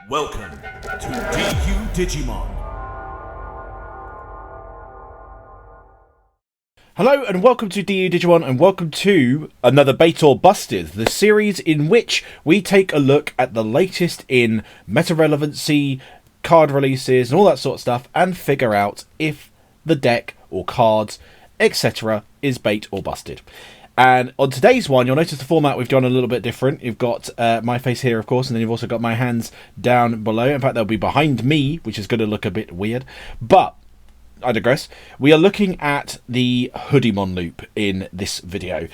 Welcome to Digimon. Hello and welcome to Digimon and welcome to another Bait or Busted, the series in which we take a look at the latest in meta-relevancy, card releases and all that sort of stuff and figure out if the deck or cards, etc. is bait or busted. And on today's one, you'll notice the format we've done a little bit different. You've got my face here, of course, and then you've also got my hands down below. In fact, they'll be behind me, which is going to look a bit weird. But I digress. We are looking at the Hudiemon Loop in this video.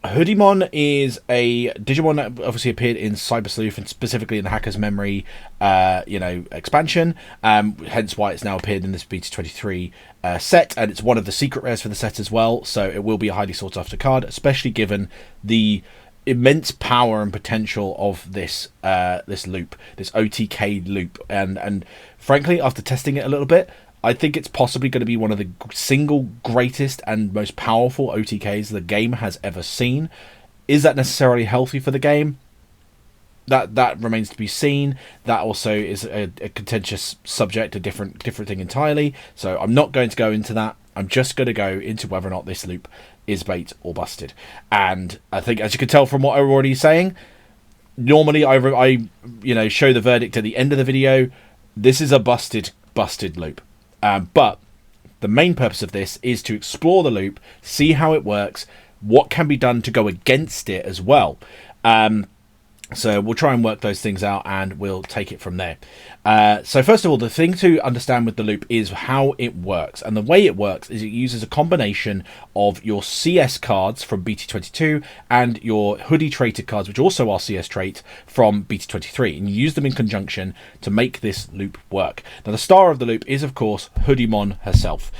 Hudiemon is a Digimon that obviously appeared in Cyber Sleuth and specifically in the Hacker's Memory, expansion. Hence why it's now appeared in this BT23 set, and it's one of the secret rares for the set as well. So it will be a highly sought after card, especially given the immense power and potential of this this loop, this OTK loop, and frankly, after testing it a little bit, I think it's possibly going to be one of the single greatest and most powerful OTKs the game has ever seen. Is that necessarily healthy for the game? That remains to be seen. That also is a contentious subject, a different thing entirely. So I'm not going to go into that. I'm just going to go into whether or not this loop is bait or busted. And I think, as you can tell from what I'm already saying, normally I show the verdict at the end of the video. This is a busted loop. But the main purpose of this is to explore the loop, see how it works, what can be done to go against it as well. So we'll try and work those things out and we'll take it from there. So first of all, the thing to understand with the loop is how it works. And the way it works is it uses a combination of your CS cards from BT22 and your Hoodie traded cards, which also are CS traits from BT23. And you use them in conjunction to make this loop work. Now, the star of the loop is, of course, Hudiemon herself.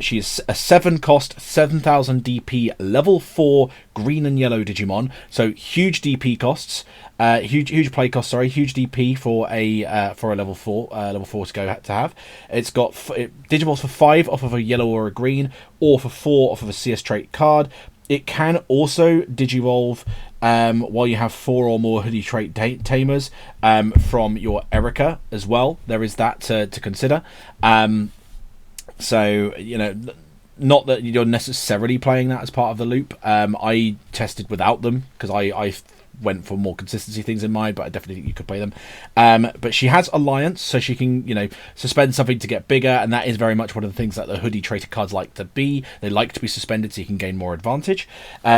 She is a 7-cost, 7000 DP, level 4 green and yellow Digimon. So huge DP costs. Huge play cost, huge DP for a level 4 to have. It's got Digivolves for 5 off of a yellow or a green, or for 4 off of a CS trait card. It can also Digivolve while you have 4 or more Hoodie trait tamers from your Erica as well. There is that to consider. So not that you're necessarily playing that as part of the loop. I tested without them because I went for more consistency things in mind, but I definitely think you could play them. But she has Alliance, so she can, suspend something to get bigger, and that is very much one of the things that the Hoodie traded cards like to be. They like to be suspended so you can gain more advantage.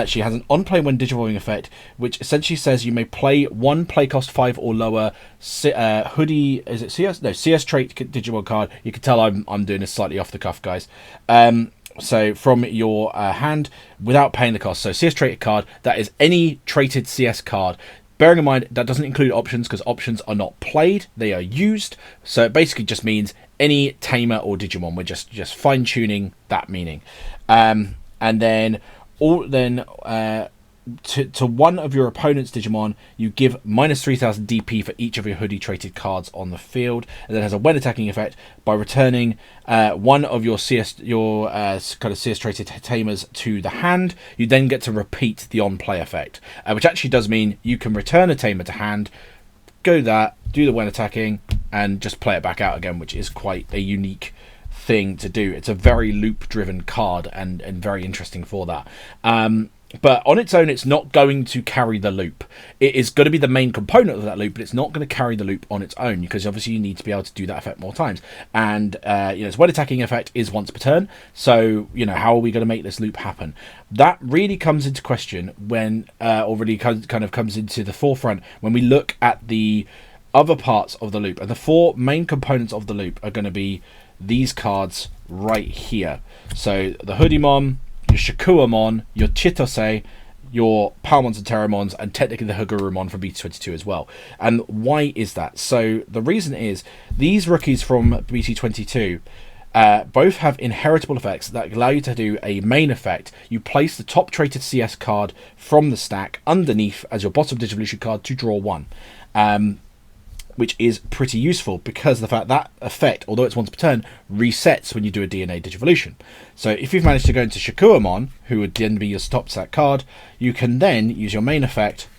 She has an on-play when digivolving effect, which essentially says you may play one play cost 5 or lower Hoodie, is it CS? No, CS trait Digimon card. You can tell I'm doing this slightly off the cuff, guys. So from your hand without paying the cost. So CS traded card, that is any traded CS card. Bearing in mind that doesn't include options because options are not played, they are used. So it basically just means any tamer or Digimon. We're just fine tuning that meaning. And then to one of your opponent's Digimon, you give minus 3000 DP for each of your Hoodie traded cards on the field, and then has a when attacking effect by returning one of your CS traded tamers to the hand. You then get to repeat the on play effect, which actually does mean you can return a tamer to hand, do the when attacking, and just play it back out again, which is quite a unique thing to do. It's a very loop driven card and very interesting for that. But on its own, it's not going to carry the loop. It is going to be the main component of that loop, but it's not going to carry the loop on its own, because obviously you need to be able to do that effect more times. And its when attacking effect is once per turn. So how are we going to make this loop happen? That really comes into question when, or really kind of comes into the forefront when we look at the other parts of the loop. And the 4 main components of the loop are going to be these cards right here. So the Hudiemon, your Shakuamon, your Chitose, your Palmons and Terramons, and technically the Hagurumon from BT22 as well. And why is that? So the reason is these rookies from BT22 both have inheritable effects that allow you to do a main effect. You place the top traded CS card from the stack underneath as your bottom Digivolution card to draw 1. which is pretty useful because the fact that effect, although it's once per turn, resets when you do a DNA Digivolution. So if you've managed to go into Shakuamon, who would then be your top set card, you can then use your main effect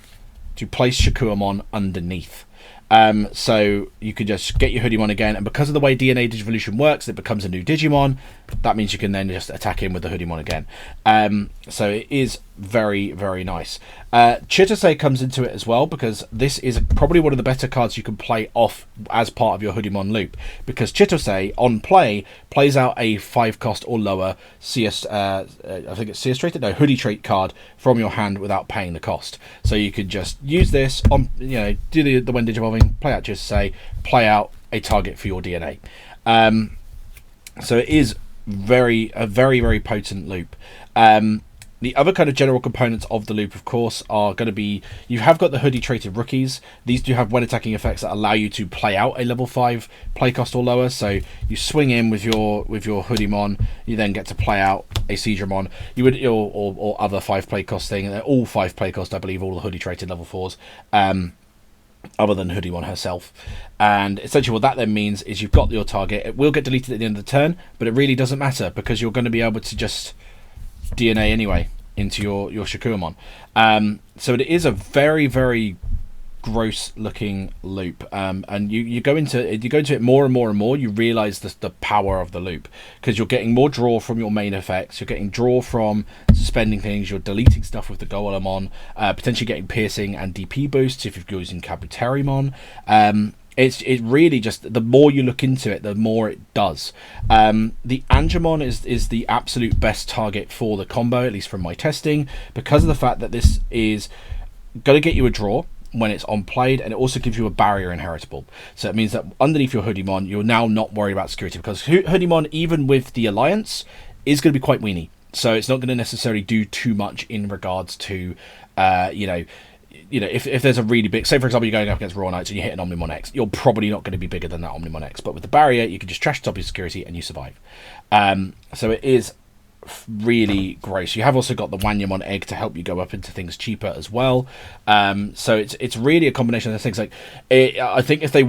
to place Shakuamon underneath. So you can just get your Hudiemon again, and because of the way DNA Digivolution works, it becomes a new Digimon. That means you can then just attack him with the Hudiemon again. So it is very, very nice. Chitose comes into it as well, because this is probably one of the better cards you can play off as part of your Hudiemon loop, because Chitose on play plays out a 5-cost or lower CS I think it's CS trait, no, Hoodie trait card from your hand without paying the cost. So you could just use this on, do the when Digivolving, play out Chitose, play out a target for your DNA. So it is a very, very potent loop. The other kind of general components of the loop, of course, are going to be, you have got the Hoodie traded rookies. These do have when attacking effects that allow you to play out a level 5 play cost or lower. So you swing in with your Hudiemon, you then get to play out a Siegramon. You would or other 5 play cost thing. They're all 5 play cost, I believe, all the Hoodie traded level 4s. Other than Hudiemon herself. And essentially what that then means is you've got your target. It will get deleted at the end of the turn, but it really doesn't matter, because you're going to be able to just DNA anyway into your Shakuamon. So it is a very, very gross looking loop, and you go into it more and more and more, you realize the power of the loop, because you're getting more draw from your main effects, you're getting draw from suspending things, you're deleting stuff with the Golemon, potentially getting piercing and DP boosts if you're using Kabuterimon. It really just, the more you look into it, the more it does. The Angemon is the absolute best target for the combo, at least from my testing, because of the fact that this is going to get you a draw when it's on played, and it also gives you a barrier inheritable. So it means that underneath your Hudiemon, you're now not worried about security, because Hudiemon, even with the alliance, is going to be quite weenie. So it's not going to necessarily do too much in regards to, if there's a really big, say for example you're going up against Raw Knights and you hit an Omnimon X, you're probably not going to be bigger than that Omnimon X, but with the barrier you can just trash top your security and you survive. So it is really gross. You have also got the Wanyamon egg to help you go up into things cheaper as well. So it's really a combination of things. Like I think if they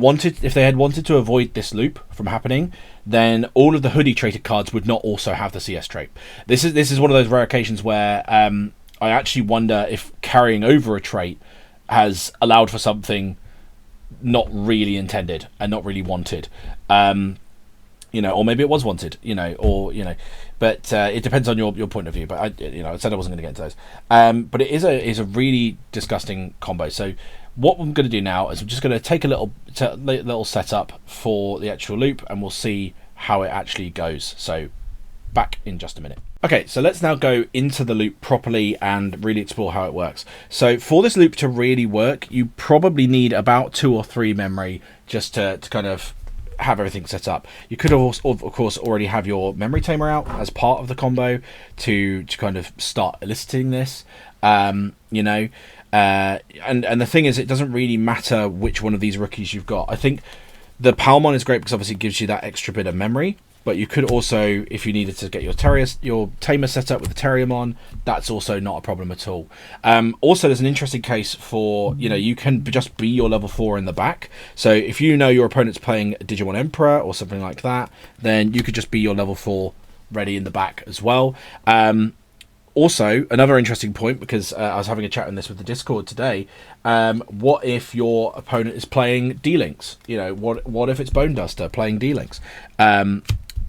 had wanted to avoid this loop from happening, then all of the Hoodie traded cards would not also have the CS trait. This is one of those rare occasions where I actually wonder if carrying over a trait has allowed for something not really intended and not really wanted. Or maybe it was wanted, but it depends on your point of view. But I said I wasn't going to get into those. But it is a really disgusting combo. So what I'm going to do now is I'm just going to take a little setup for the actual loop, and we'll see how it actually goes. So back in just a minute. Okay, so let's now go into the loop properly and really explore how it works. So for this loop to really work, you probably need about 2 or 3 memory just to kind of have everything set up. You could of course already have your memory tamer out as part of the combo to kind of start eliciting this, and the thing is, it doesn't really matter which one of these rookies you've got. I think the Palmon is great because obviously it gives you that extra bit of memory, but you could also, if you needed to get your tamer set up with the Terriermon, that's also not a problem at all. Also, there's an interesting case for, you can just be your level 4 in the back. So if your opponent's playing Digimon Emperor or something like that, then you could just be your level 4 ready in the back as well. Also, another interesting point, because I was having a chat on this with the Discord today, what if your opponent is playing D-Links? What if it's Bone Duster playing D-Links?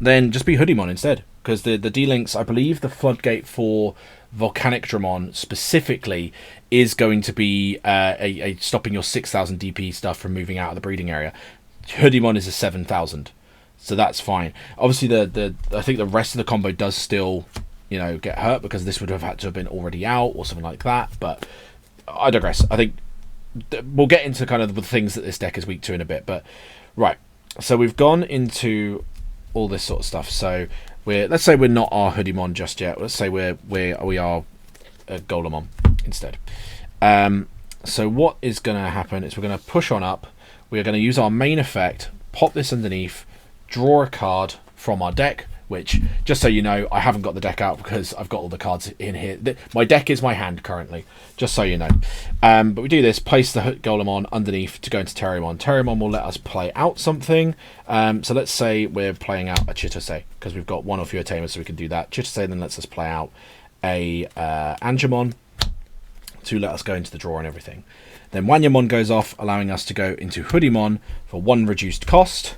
Then just be Hudiemon instead, because the D-Links, I believe the floodgate for Volcanic Dramon specifically is going to be a stopping your 6,000 DP stuff from moving out of the breeding area. Hudiemon is a 7,000, so that's fine. Obviously, I think the rest of the combo does still, get hurt, because this would have had to have been already out or something like that, but I digress. I think we'll get into kind of the things that this deck is weak to in a bit, but right. So we've gone into all this sort of stuff. So let's say we're not our Hudiemon just yet. Let's say we are a Golemon instead. So what is going to happen is we're going to push on up. We're going to use our main effect, pop this underneath, draw a card from our deck, which, just so you know, I haven't got the deck out because I've got all the cards in here. My deck is my hand currently, just so you know. But we do this, place the Golemon underneath to go into Terriermon. Terriermon will let us play out something. So let's say we're playing out a Chitose, because we've got 1 or fewer tamers, so we can do that. Chitose then lets us play out a Angemon to let us go into the draw and everything. Then Wanyamon goes off, allowing us to go into Hudiemon for 1 reduced cost,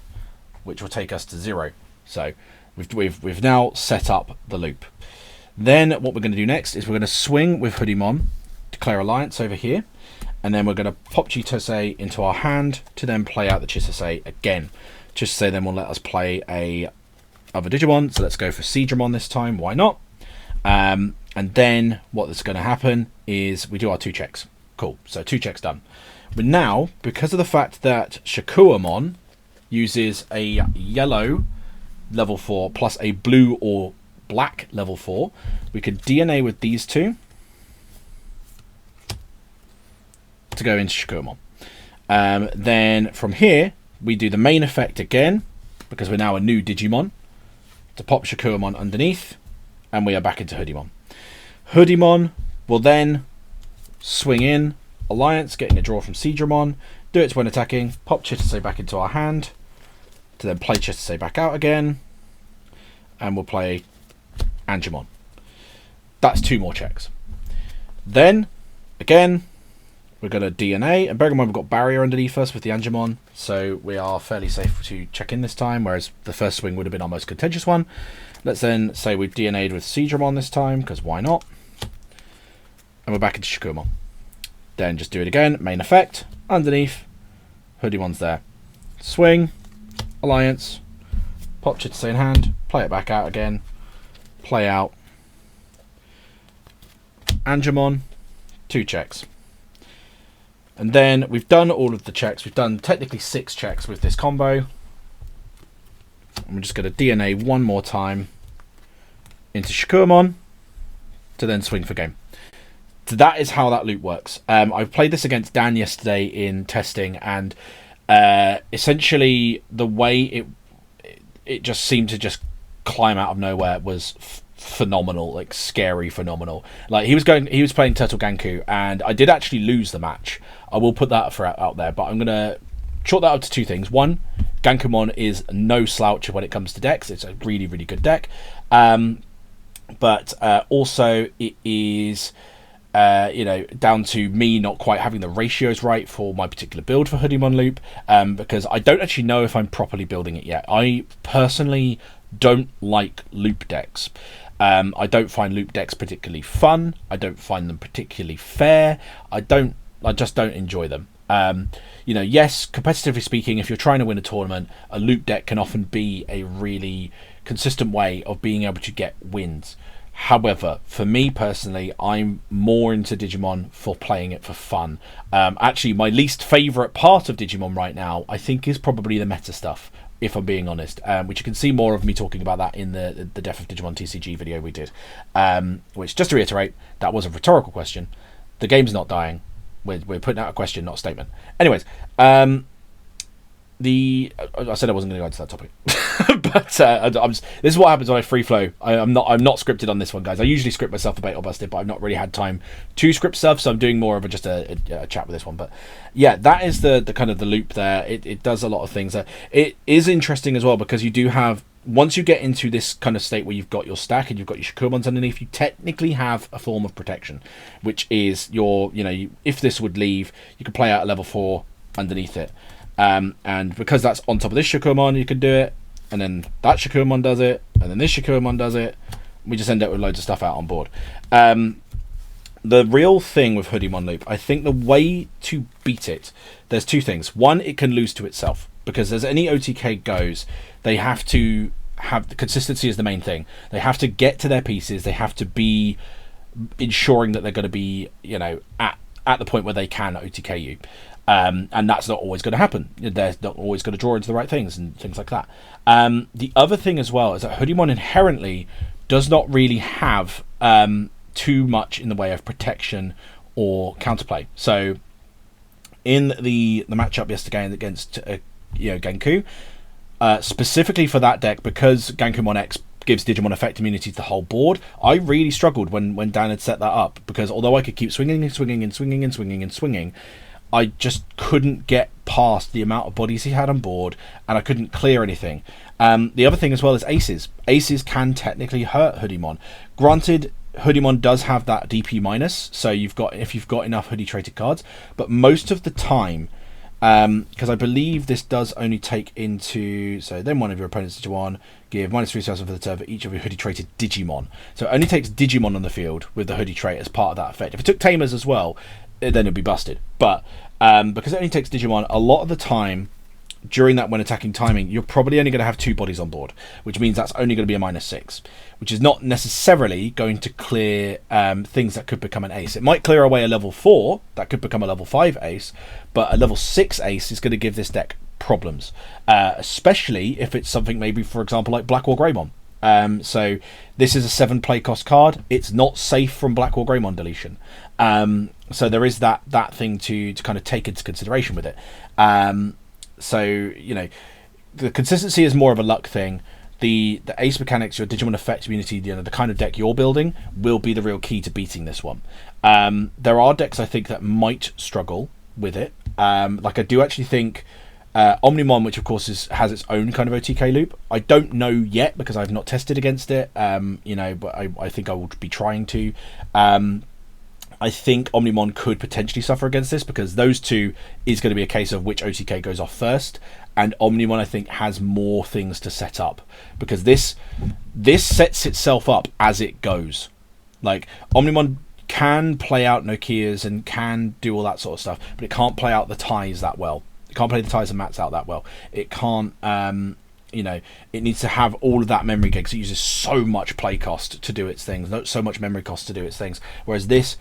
which will take us to 0. So we've now set up the loop. Then what we're going to do next is we're going to swing with Hudiemon, declare Alliance over here, and then we're going to pop Chitose into our hand to then play out the Chitose again. Chitose then will let us play a other Digimon, so let's go for Seedramon this time, why not? And then what's going to happen is we do our 2 checks. Cool, so 2 checks done. But now, because of the fact that Shakuamon uses a yellow level 4 plus a blue or black level 4, we could DNA with these 2 to go into Shakuamon. Then from here, we do the main effect again, because we're now a new Digimon, to pop Shakuamon underneath, and we are back into Hudiemon. Hudiemon will then swing in Alliance, getting a draw from Seedramon, do it when attacking, pop Chitose back into our hand, to then play Chitose back out again, and we'll play Angemon. That's 2 more checks. Then, again, we're going to DNA, and bear in mind we've got barrier underneath us with the Angemon, so we are fairly safe to check in this time, whereas the first swing would have been our most contentious one. Let's then say we've DNA'd with Seedramon this time, because why not? And we're back into Shakuamon. Then just do it again, main effect, underneath, Hudiemon's there. Swing, Alliance, pop Chitose in hand, play it back out again, play out Angemon, 2 checks. And then we've done all of the checks. We've done technically 6 checks with this combo. And we're just going to DNA 1 more time into Shakuamon to then swing for game. So that is how that loop works. I played this against Dan yesterday in testing, and essentially the way it just seemed to just climb out of nowhere was phenomenal, like scary phenomenal. Like he was playing Turtle Ganku, and I did actually lose the match. I will put that out there, but I'm gonna chalk that up to 2 things. One, Gankumon is no slouch when it comes to decks. It's a really, really good deck, but also it is down to me not quite having the ratios right for my particular build for Hudiemon Loop, because I don't actually know if I'm properly building it yet. I personally don't like loop decks. I don't find loop decks particularly fun. I don't find them particularly fair. I just don't enjoy them. Yes, competitively speaking, if you're trying to win a tournament, a loop deck can often be a really consistent way of being able to get wins. However, for me personally, I'm more into Digimon for playing it for fun. Actually, my least favourite part of Digimon right now, I think, is probably the meta stuff, if I'm being honest, which you can see more of me talking about that in the Death of Digimon TCG video we did, which, just to reiterate, that was a rhetorical question. The game's not dying. We're putting out a question, not a statement. Anyways, I said I wasn't going to go into that topic, but this is what happens when I free flow. I'm not scripted on this one, guys. I usually script myself for Bait or Busted, but I've not really had time to script stuff, so I'm doing more of just a chat with this one. But yeah, that is the kind of the loop there. It does a lot of things. It is interesting as well, because you do have, once you get into this kind of state where you've got your stack and you've got your Shakuamons underneath, you technically have a form of protection, which is if this would leave, you can play out a level 4 underneath it. And because that's on top of this Shakuamon, you can do it, and then that Shakuamon does it, and then this Shakuamon does it. We just end up with loads of stuff out on board. The real thing with Hudiemon Loop, I think the way to beat it, there's 2 things. One, it can lose to itself, because as any OTK goes, they have to have the consistency is the main thing. They have to get to their pieces. They have to be ensuring that they're going to be, at the point where they can OTK you. And that's not always going to happen. They're not always going to draw into the right things and things like that. The other thing as well is that Hudiemon inherently does not really have too much in the way of protection or counterplay. So in the matchup yesterday against Ganku, specifically for that deck, because Gankumon X gives Digimon effect immunity to the whole board, I really struggled when Dan had set that up, because although I could keep swinging and swinging and swinging and swinging and swinging, I just couldn't get past the amount of bodies he had on board, and I couldn't clear anything. The other thing as well is aces. Aces can technically hurt Hudiemon. Granted, Hudiemon does have that DP minus, so if you've got enough hoodie traded cards, but most of the time, because I believe this does only take into, so then one of your opponents Digimon give -3,000 for the turn for each of your hoodie traded Digimon. So it only takes Digimon on the field with the hoodie trait as part of that effect. If it took Tamers as well, then it'd be busted. But because it only takes Digimon, a lot of the time during that when attacking timing, you're probably only going to have 2 bodies on board, which means that's only going to be a -6, which is not necessarily going to clear things that could become an ace. It might clear away a level 4 that could become a level 5 ace, but a level 6 ace is going to give this deck problems, especially if it's something maybe, for example, like Black or Greymon. So this is a 7 play cost card. It's not safe from Black or Greymon deletion. So there is that thing to kind of take into consideration with it. So, you know, the consistency is more of a luck thing. The ace mechanics, your Digimon effect immunity, you know, the kind of deck you're building will be the real key to beating this one. There are decks I think that might struggle with it. Like I do actually think Omnimon, which of course has its own kind of OTK loop. I don't know yet because I've not tested against it. You know, but I think I will be trying to. I think Omnimon could potentially suffer against this because those two is going to be a case of which OTK goes off first, and Omnimon I think has more things to set up because this sets itself up as it goes. Like Omnimon can play out Nokias and can do all that sort of stuff, but it can't play out the ties that well. It can't play the ties and mats out that well. It can't. You know, it needs to have all of that memory because it uses so much play cost to do its things, so much memory cost to do its things. Whereas this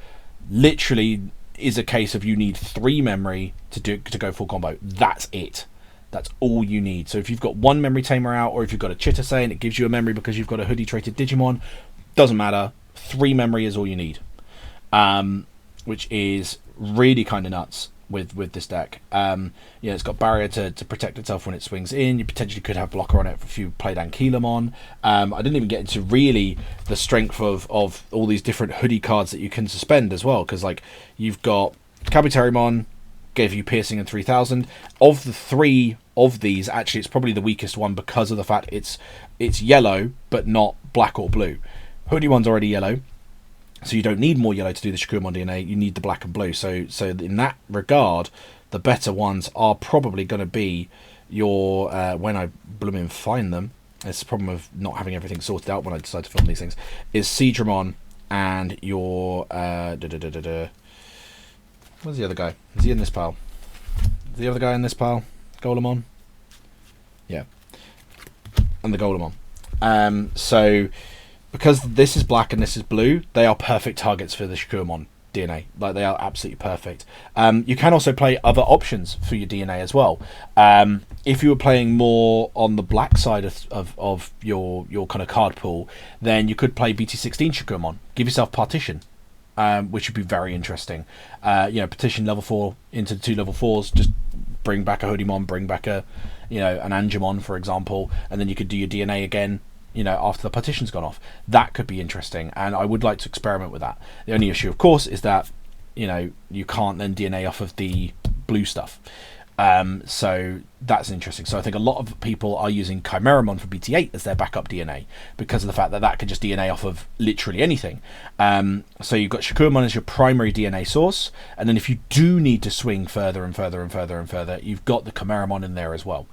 literally is a case of you need 3 memory to go full combo. That's it. That's all you need. So if you've got 1 memory tamer out, or if you've got a Chitase and it gives you a memory because you've got a hoodie traded Digimon, doesn't matter. 3 memory is all you need, which is really kind of nuts with this deck. Yeah, it's got barrier to protect itself when it swings in. You potentially could have blocker on it if you played Ankylamon. I didn't even get into really the strength of all these different hoodie cards that you can suspend as well, because like you've got Kabuterimon gave you piercing and 3,000. Of the 3 of these, actually it's probably the weakest one because of the fact it's yellow but not black or blue. Hoodiemon's already yellow, so you don't need more yellow to do the Shakurmon DNA. You need the black and blue. So in that regard, the better ones are probably going to be your when I blooming find them. It's the problem of not having everything sorted out when I decide to film these things. Is Seedramon and your where's the other guy? Is he in this pile? Is the other guy in this pile? Golemon? Yeah, and the Golemon. So because this is black and this is blue, they are perfect targets for the Shakurmon DNA. Like, they are absolutely perfect. You can also play other options for your DNA as well. If you were playing more on the black side of your kind of card pool, then you could play BT23 Shakurmon. Give yourself Partition, which would be very interesting. You know, Partition level 4 into the 2 level 4s, just bring back a Hudiemon, bring back a, you know, an Angemon, for example, and then you could do your DNA again, you know, after the partition's gone off. That could be interesting, and I would like to experiment with that. The only issue, of course, is that, you know, you can't then DNA off of the blue stuff. So that's interesting. So I think a lot of people are using Chimeramon for BT8 as their backup DNA because of the fact that that can just DNA off of literally anything. So you've got Shakurmon as your primary DNA source, and then if you do need to swing further and further and further and further, you've got the Chimeramon in there as well.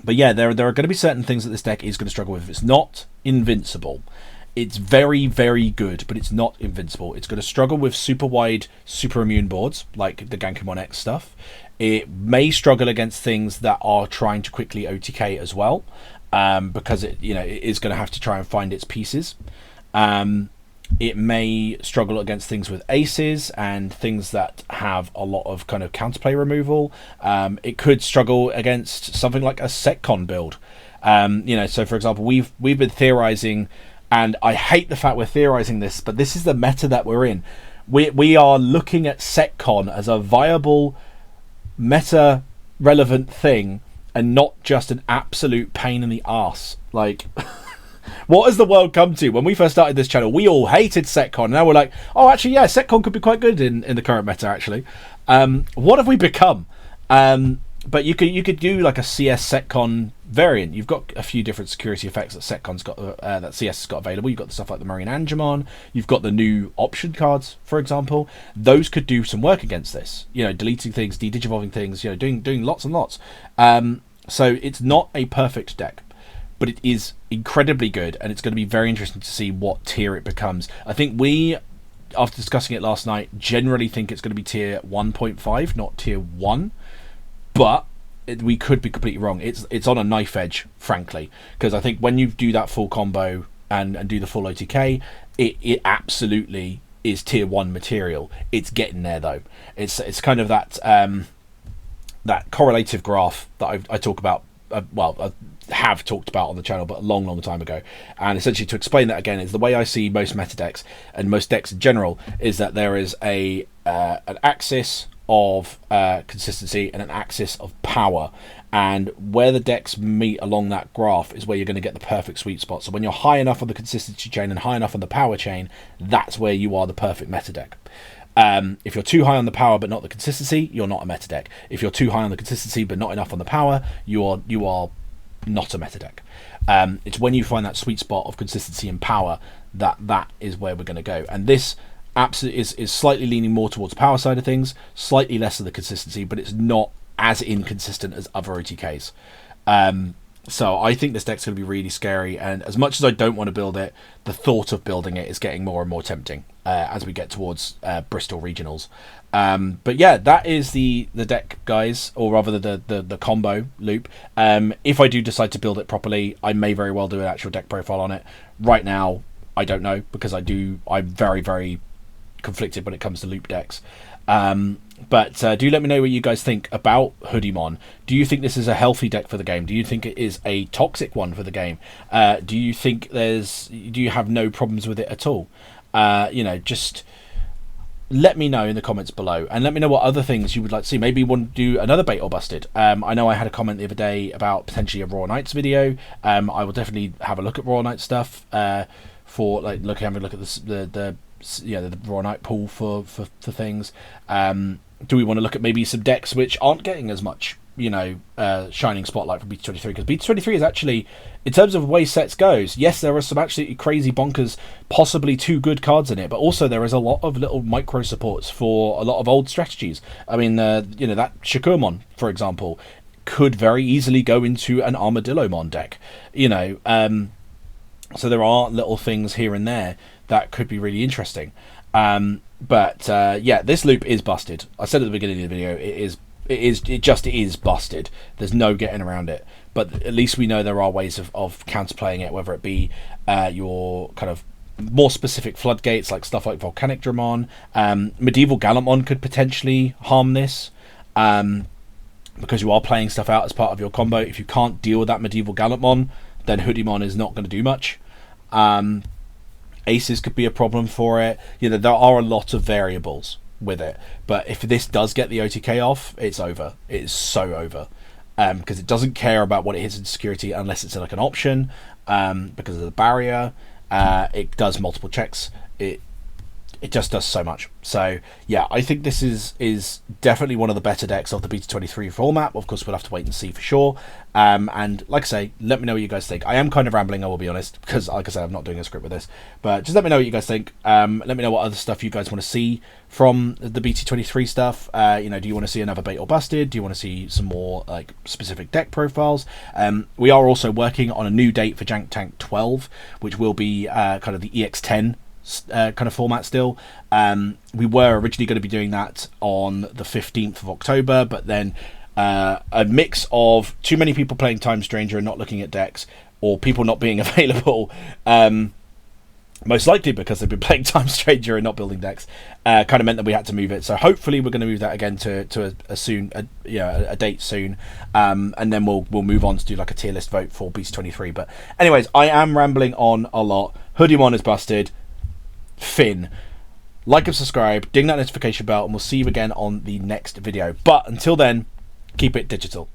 But yeah, there are going to be certain things that this deck is going to struggle with. It's not invincible. It's very, very good, but it's not invincible. It's going to struggle with super wide, super immune boards, like the Gankumon X stuff. It may struggle against things that are trying to quickly OTK as well, because it is going to have to try and find its pieces. It may struggle against things with aces and things that have a lot of kind of counterplay removal. It could struggle against something like a Setcon build. So for example, we've been theorizing, and I hate the fact we're theorizing this, but this is the meta that we're in. We are looking at Setcon as a viable meta relevant thing and not just an absolute pain in the arse. Like, what has the world come to? When we first started this channel, we all hated Setcon. Now we're like, oh, actually, yeah, Setcon could be quite good in the current meta, actually. What have we become? But you could do like a CS Setcon variant. You've got a few different security effects that Setcon's got, that CS has got available. You've got the stuff like the Marine Angemon. You've got the new option cards, for example. Those could do some work against this. You know, deleting things, de-digivolving things. You know, doing lots and lots. So it's not a perfect deck, but it is incredibly good, and it's going to be very interesting to see what tier it becomes. I think we, after discussing it last night, generally think it's going to be tier 1.5, not tier 1. But we could be completely wrong. It's on a knife edge, frankly, because I think when you do that full combo and do the full OTK, it absolutely is tier 1 material. It's getting there though. It's kind of that that correlative graph that I talk about. I have talked about on the channel, but a long time ago. And essentially, to explain that again, is the way I see most meta decks and most decks in general is that there is an axis of consistency and an axis of power, and where the decks meet along that graph is where you're going to get the perfect sweet spot. So when you're high enough on the consistency chain and high enough on the power chain, that's where you are the perfect meta deck. If you're too high on the power but not the consistency, you're not a meta deck. If you're too high on the consistency but not enough on the power, you are not a meta deck. It's when you find that sweet spot of consistency and power that is where we're going to go. And this absolutely is slightly leaning more towards the power side of things, slightly less of the consistency, but it's not as inconsistent as other OTKs. So I think this deck's going to be really scary, and as much as I don't want to build it, the thought of building it is getting more and more tempting as we get towards Bristol regionals. But yeah, that is the deck, guys, or rather the combo loop. If I do decide to build it properly, I may very well do an actual deck profile on it. Right now, I don't know, because I'm very conflicted when it comes to loop decks. But do let me know what you guys think about Hudiemon. Do you think this is a healthy deck for the game? Do you think it is a toxic one for the game? Do you think do you have no problems with it at all? Just let me know in the comments below, and let me know what other things you would like to see. Maybe you want to do another bait or busted. I know I had a comment the other day about potentially a Raw Knights video. I will definitely have a look at Raw Knights stuff for like having a look at the Raw Knight pool for things. Do we want to look at maybe some decks which aren't getting as much shining spotlight from BT23, because BT23 is actually, in terms of the way sets goes, yes, there are some absolutely crazy bonkers, possibly too good cards in it, but also there is a lot of little micro supports for a lot of old strategies. I mean, that Shakurmon, for example, could very easily go into an Armadillomon deck. So there are little things here and there that could be really interesting. But this loop is busted. I said at the beginning of the video, it just is busted. There's no getting around it. But at least we know there are ways of counterplaying it, whether it be your kind of more specific floodgates, like stuff like Volcanic Dramon. Medieval Gallantmon could potentially harm this, because you are playing stuff out as part of your combo. If you can't deal with that Medieval Gallantmon, then Hudiemon is not going to do much. Aces could be a problem for it. There are a lot of variables with it, but if this does get the OTK off, it's over. It's so over, because it doesn't care about what it hits in security unless it's like an option, because of the barrier. It does multiple checks. It just does so much. So yeah, I think this is definitely one of the better decks of the BT23 format. Of course, we'll have to wait and see for sure. And like I say, let me know what you guys think. I am kind of rambling, I will be honest, because like I said, I'm not doing a script with this. But just let me know what you guys think. Let me know what other stuff you guys want to see from the BT23 stuff. Do you want to see another bait or busted? Do you want to see some more like specific deck profiles? We are also working on a new date for Jank Tank 12, which will be kind of the EX10 kind of format still. We were originally going to be doing that on the 15th of October, but then a mix of too many people playing Time Stranger and not looking at decks, or people not being available, most likely because they've been playing Time Stranger and not building decks, kind of meant that we had to move it. So hopefully we're going to move that again to a date soon, and then we'll move on to do like a tier list vote for BT23. But anyways, I am rambling on a lot. Hudiemon is busted. Finn, like and subscribe, ding that notification bell, and we'll see you again on the next video. But until then, keep it digital.